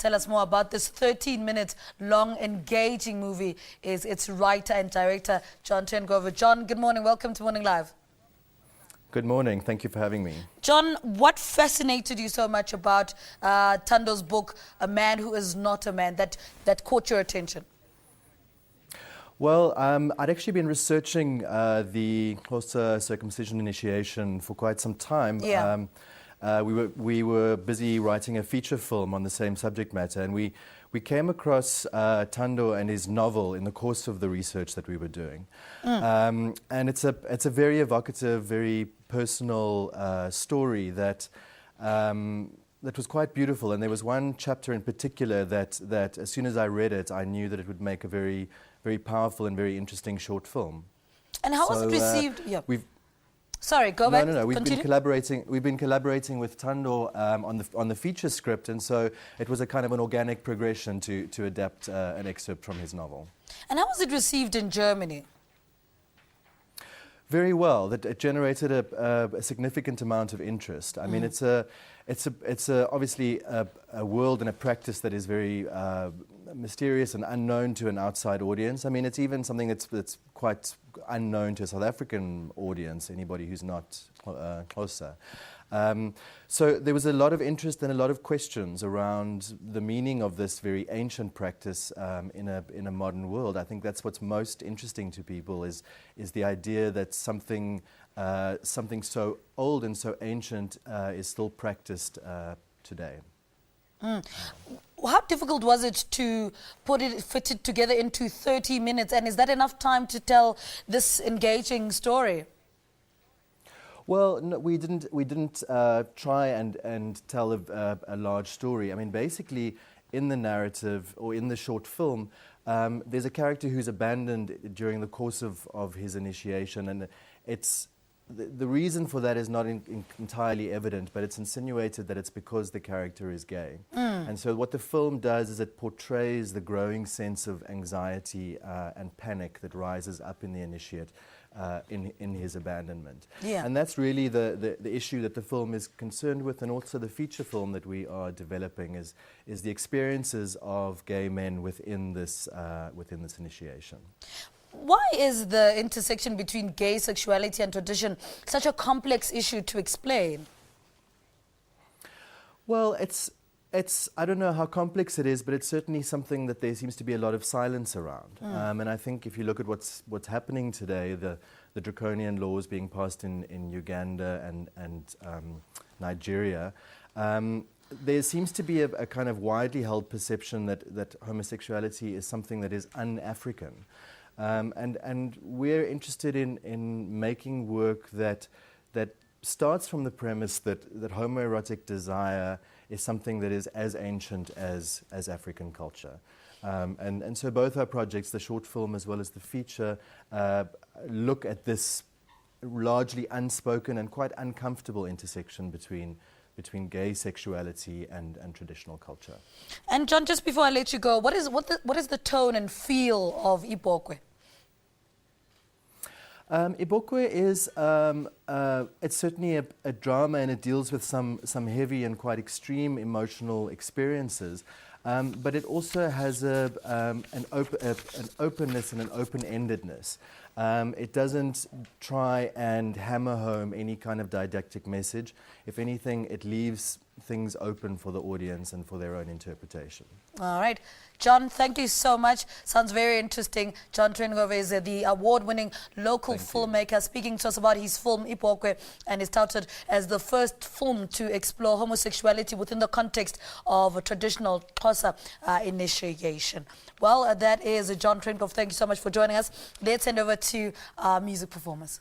tell us more about this 13-minute long, engaging movie is its writer and director, John Trengove. John, good morning. Welcome to Morning Live. Good morning. Thank you for having me. John, what fascinated you so much about Thando's book, A Man Who Is Not a Man, that caught your attention? Well, I'd actually been researching the Xhosa circumcision initiation for quite some time. Yeah. We were busy writing a feature film on the same subject matter, and we came across Thando and his novel in the course of the research that we were doing. And it's a very evocative, very personal story that was quite beautiful. And there was one chapter in particular that as soon as I read it, I knew that it would make a very, very powerful and very interesting short film. And how was it received? Yeah. Sorry, go back. No. We've Continue. been collaborating with Thando on the feature script, and so it was a kind of an organic progression to adapt an excerpt from his novel. And how was it received in Germany? Very well. That it generated a significant amount of interest. I mean, it's obviously a world and a practice that is very mysterious and unknown to an outside audience. I mean, it's even something that's quite unknown to a South African audience, anybody who's not Xhosa. So there was a lot of interest and a lot of questions around the meaning of this very ancient practice in a modern world. I think that's what's most interesting to people is the idea that something so old and so ancient is still practiced today. How difficult was it to fit it together into 30 minutes? And is that enough time to tell this engaging story? Well, no, we didn't try and tell a large story. I mean, basically, in the narrative or in the short film, there's a character who's abandoned during the course of his initiation, and the reason for that is not entirely evident, but it's insinuated that it's because the character is gay. And so what the film does is it portrays the growing sense of anxiety and panic that rises up in the initiate in his abandonment. Yeah. And that's really the issue that the film is concerned with, and also the feature film that we are developing is the experiences of gay men within this initiation. Why is the intersection between gay sexuality and tradition such a complex issue to explain? Well, I don't know how complex it is, but it's certainly something that there seems to be a lot of silence around. And I think if you look at what's happening today, the draconian laws being passed in Uganda and Nigeria, there seems to be a kind of widely held perception that homosexuality is something that is un-African. And we're interested in making work that starts from the premise that homoerotic desire is something that is as ancient as African culture. And so both our projects, the short film as well as the feature, look at this largely unspoken and quite uncomfortable intersection between gay sexuality and traditional culture. And John, just before I let you go, what is the tone and feel of Ibhokwe? Ibhokwe is it's certainly a drama, and it deals with some heavy and quite extreme emotional experiences, but it also has an openness and an open-endedness. It doesn't try and hammer home any kind of didactic message. If anything, it leaves things open for the audience and for their own interpretation. All right. John, thank you so much. Sounds very interesting. John Trengove is the award-winning local filmmaker, speaking to us about his film Ibhokwe, and is touted as the first film to explore homosexuality within the context of a traditional Xhosa initiation. Well, that is John Trengove. Thank you so much for joining us. Let's send over to our music performers.